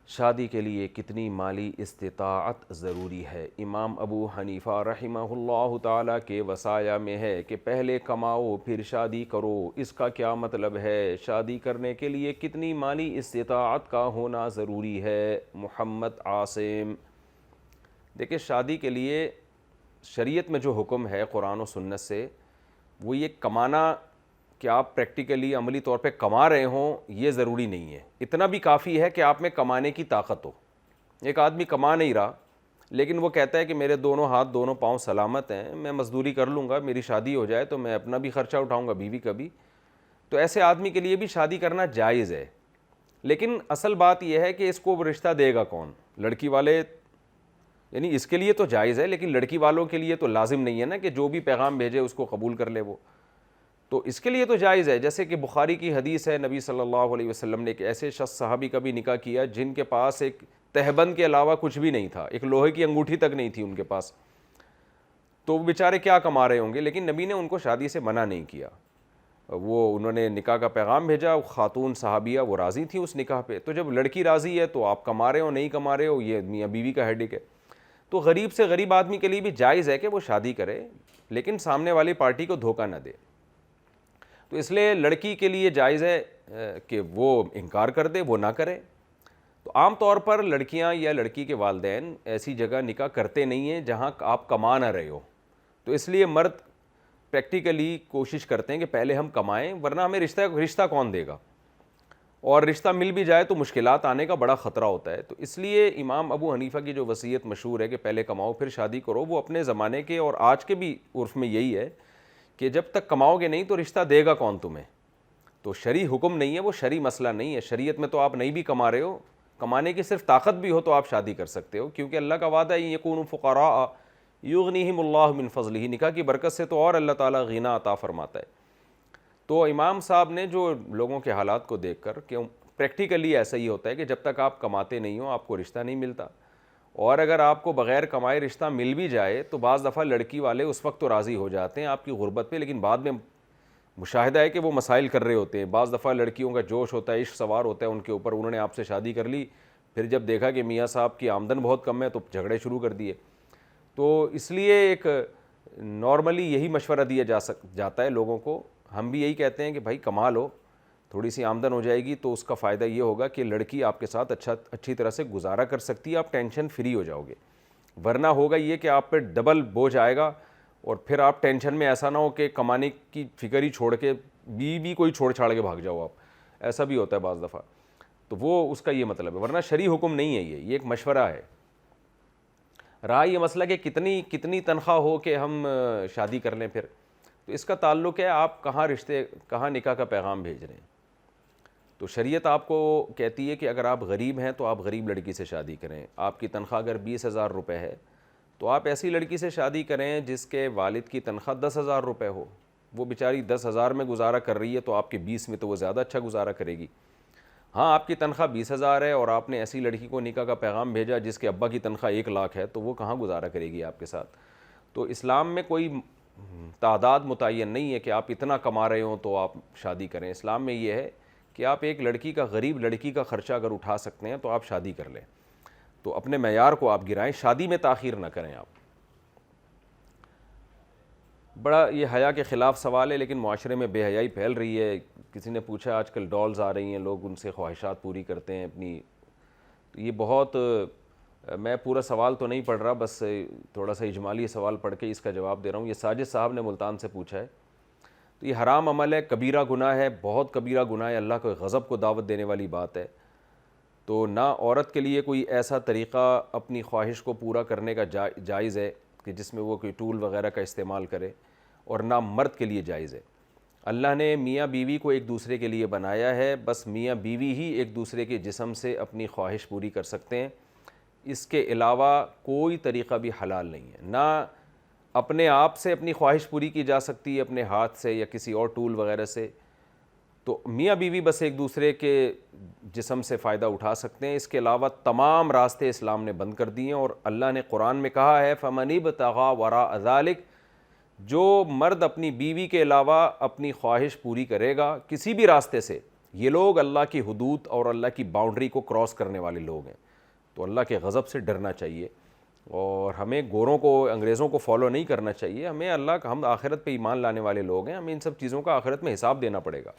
شادی کے لیے کتنی مالی استطاعت ضروری ہے؟ امام ابو حنیفہ رحمہ اللہ تعالیٰ کے وصایا میں ہے کہ پہلے کماؤ پھر شادی کرو۔ اس کا کیا مطلب ہے؟ شادی کرنے کے لیے کتنی مالی استطاعت کا ہونا ضروری ہے؟ محمد عاصم۔ دیکھیں، شادی کے لیے شریعت میں جو حکم ہے قرآن و سنت سے، وہ یہ کمانا کہ آپ پریکٹیکلی عملی طور پہ کما رہے ہوں یہ ضروری نہیں ہے۔ اتنا بھی کافی ہے کہ آپ میں کمانے کی طاقت ہو۔ ایک آدمی کما نہیں رہا لیکن وہ کہتا ہے کہ میرے دونوں ہاتھ دونوں پاؤں سلامت ہیں، میں مزدوری کر لوں گا، میری شادی ہو جائے تو میں اپنا بھی خرچہ اٹھاؤں گا، بیوی کا بھی، تو ایسے آدمی کے لیے بھی شادی کرنا جائز ہے۔ لیکن اصل بات یہ ہے کہ اس کو رشتہ دے گا کون؟ لڑکی والے، یعنی اس کے لیے تو جائز ہے لیکن لڑکی والوں کے لیے تو لازم نہیں ہے نا کہ جو بھی پیغام بھیجے اس کو قبول کر لے وہ، تو اس کے لیے تو جائز ہے۔ جیسے کہ بخاری کی حدیث ہے، نبی صلی اللہ علیہ وسلم نے ایک ایسے شخص صحابی کا بھی نکاح کیا جن کے پاس ایک تہبند کے علاوہ کچھ بھی نہیں تھا، ایک لوہے کی انگوٹھی تک نہیں تھی ان کے پاس، تو وہ بیچارے کیا کما رہے ہوں گے، لیکن نبی نے ان کو شادی سے منع نہیں کیا۔ انہوں نے نکاح کا پیغام بھیجا، خاتون صحابیہ وہ راضی تھی اس نکاح پہ، تو جب لڑکی راضی ہے تو آپ کما رہے ہو نہیں کما رہے ہو یہ میاں بیوی کا ہیڈک ہے۔ تو غریب سے غریب آدمی کے لیے بھی جائز ہے کہ وہ شادی کرے لیکن سامنے والی پارٹی کو دھوکہ نہ دے۔ تو اس لیے لڑکی کے لیے جائز ہے کہ وہ انکار کر دے، وہ نہ کرے۔ تو عام طور پر لڑکیاں یا لڑکی کے والدین ایسی جگہ نکاح کرتے نہیں ہیں جہاں آپ کما نہ رہے ہو، تو اس لیے مرد پریکٹیکلی کوشش کرتے ہیں کہ پہلے ہم کمائیں ورنہ ہمیں رشتہ کون دے گا، اور رشتہ مل بھی جائے تو مشکلات آنے کا بڑا خطرہ ہوتا ہے۔ تو اس لیے امام ابو حنیفہ کی جو وصیت مشہور ہے کہ پہلے کماؤ پھر شادی کرو، وہ اپنے زمانے کے اور آج کے بھی عرف میں یہی ہے کہ جب تک کماؤ گے نہیں تو رشتہ دے گا کون تمہیں؟ تو شرعی حکم نہیں ہے، وہ شرعی مسئلہ نہیں ہے۔ شریعت میں تو آپ نہیں بھی کما رہے ہو، کمانے کی صرف طاقت بھی ہو تو آپ شادی کر سکتے ہو، کیونکہ اللہ کا وعدہ ہے یکونوا فقراء یغنیہم اللہ من فضلہ، نکاح کی برکت سے تو اور اللہ تعالیٰ غنی عطا فرماتا ہے۔ تو امام صاحب نے جو لوگوں کے حالات کو دیکھ کر کہ پریکٹیکلی ایسا ہی ہوتا ہے کہ جب تک آپ کماتے نہیں ہو آپ کو رشتہ نہیں ملتا، اور اگر آپ کو بغیر کمائے رشتہ مل بھی جائے تو بعض دفعہ لڑکی والے اس وقت تو راضی ہو جاتے ہیں آپ کی غربت پہ، لیکن بعد میں مشاہدہ ہے کہ وہ مسائل کر رہے ہوتے ہیں۔ بعض دفعہ لڑکیوں کا جوش ہوتا ہے، عشق سوار ہوتا ہے ان کے اوپر، انہوں نے آپ سے شادی کر لی، پھر جب دیکھا کہ میاں صاحب کی آمدن بہت کم ہے تو جھگڑے شروع کر دیے۔ تو اس لیے ایک نارملی یہی مشورہ دیا جاتا ہے لوگوں کو، ہم بھی یہی کہتے ہیں کہ بھائی کما لو، تھوڑی سی آمدن ہو جائے گی تو اس کا فائدہ یہ ہوگا کہ لڑکی آپ کے ساتھ اچھی طرح سے گزارا کر سکتی ہے، آپ ٹینشن فری ہو جاؤ گے، ورنہ ہوگا یہ کہ آپ پہ ڈبل بوجھ آئے گا اور پھر آپ ٹینشن میں ایسا نہ ہو کہ کمانے کی فکر ہی چھوڑ کے بھی کوئی چھوڑ چھاڑ کے بھاگ جاؤ آپ، ایسا بھی ہوتا ہے بعض دفعہ۔ تو وہ اس کا یہ مطلب ہے، ورنہ شرعی حکم نہیں ہے یہ ایک مشورہ ہے۔ رہا یہ مسئلہ کہ کتنی تنخواہ ہو کہ ہم شادی کر لیں، پھر تو اس کا تعلق ہے آپ کہاں نکاح کا پیغام بھیج رہے ہیں۔ تو شریعت آپ کو کہتی ہے کہ اگر آپ غریب ہیں تو آپ غریب لڑکی سے شادی کریں، آپ کی تنخواہ اگر 20,000 روپے ہے تو آپ ایسی لڑکی سے شادی کریں جس کے والد کی تنخواہ 10,000 روپے ہو، وہ بیچاری 10,000 میں گزارا کر رہی ہے تو آپ کے 20 میں تو وہ زیادہ اچھا گزارا کرے گی۔ ہاں آپ کی تنخواہ 20,000 ہے اور آپ نے ایسی لڑکی کو نکاح کا پیغام بھیجا جس کے ابا کی تنخواہ 1,00,000 ہے تو وہ کہاں گزارا کرے گی آپ کے ساتھ؟ تو اسلام میں کوئی تعداد متعین نہیں ہے کہ آپ اتنا کما رہے ہوں تو آپ شادی کریں۔ اسلام میں یہ ہے کہ آپ ایک لڑکی کا، غریب لڑکی کا خرچہ اگر اٹھا سکتے ہیں تو آپ شادی کر لیں، تو اپنے معیار کو آپ گرائیں، شادی میں تاخیر نہ کریں آپ۔ بڑا یہ حیا کے خلاف سوال ہے لیکن معاشرے میں بے حیائی پھیل رہی ہے۔ کسی نے پوچھا آج کل ڈالز آ رہی ہیں، لوگ ان سے خواہشات پوری کرتے ہیں اپنی، تو یہ بہت، میں پورا سوال تو نہیں پڑھ رہا، بس تھوڑا سا اجمالی سوال پڑھ کے اس کا جواب دے رہا ہوں۔ یہ ساجد صاحب نے ملتان سے پوچھا ہے، تو یہ حرام عمل ہے، کبیرہ گناہ ہے، بہت کبیرہ گناہ ہے، اللہ کے غضب کو دعوت دینے والی بات ہے۔ تو نہ عورت کے لیے کوئی ایسا طریقہ اپنی خواہش کو پورا کرنے کا جائز ہے کہ جس میں وہ کوئی ٹول وغیرہ کا استعمال کرے، اور نہ مرد کے لیے جائز ہے۔ اللہ نے میاں بیوی کو ایک دوسرے کے لیے بنایا ہے، بس میاں بیوی ہی ایک دوسرے کے جسم سے اپنی خواہش پوری کر سکتے ہیں، اس کے علاوہ کوئی طریقہ بھی حلال نہیں ہے۔ نہ اپنے آپ سے اپنی خواہش پوری کی جا سکتی ہے اپنے ہاتھ سے یا کسی اور ٹول وغیرہ سے، تو میاں بیوی بس ایک دوسرے کے جسم سے فائدہ اٹھا سکتے ہیں، اس کے علاوہ تمام راستے اسلام نے بند کر دیے ہیں۔ اور اللہ نے قرآن میں کہا ہے فَمَنِ ابْتَغَىٰ وَرَاءَ ذَلِكَ، جو مرد اپنی بیوی کے علاوہ اپنی خواہش پوری کرے گا کسی بھی راستے سے، یہ لوگ اللہ کی حدود اور اللہ کی باؤنڈری کو کراس کرنے والے لوگ ہیں. تو اللہ کے غضب سے ڈرنا چاہیے, اور ہمیں گوروں کو, انگریزوں کو فالو نہیں کرنا چاہیے. ہمیں اللہ کا, ہم آخرت پہ ایمان لانے والے لوگ ہیں, ہمیں ان سب چیزوں کا آخرت میں حساب دینا پڑے گا.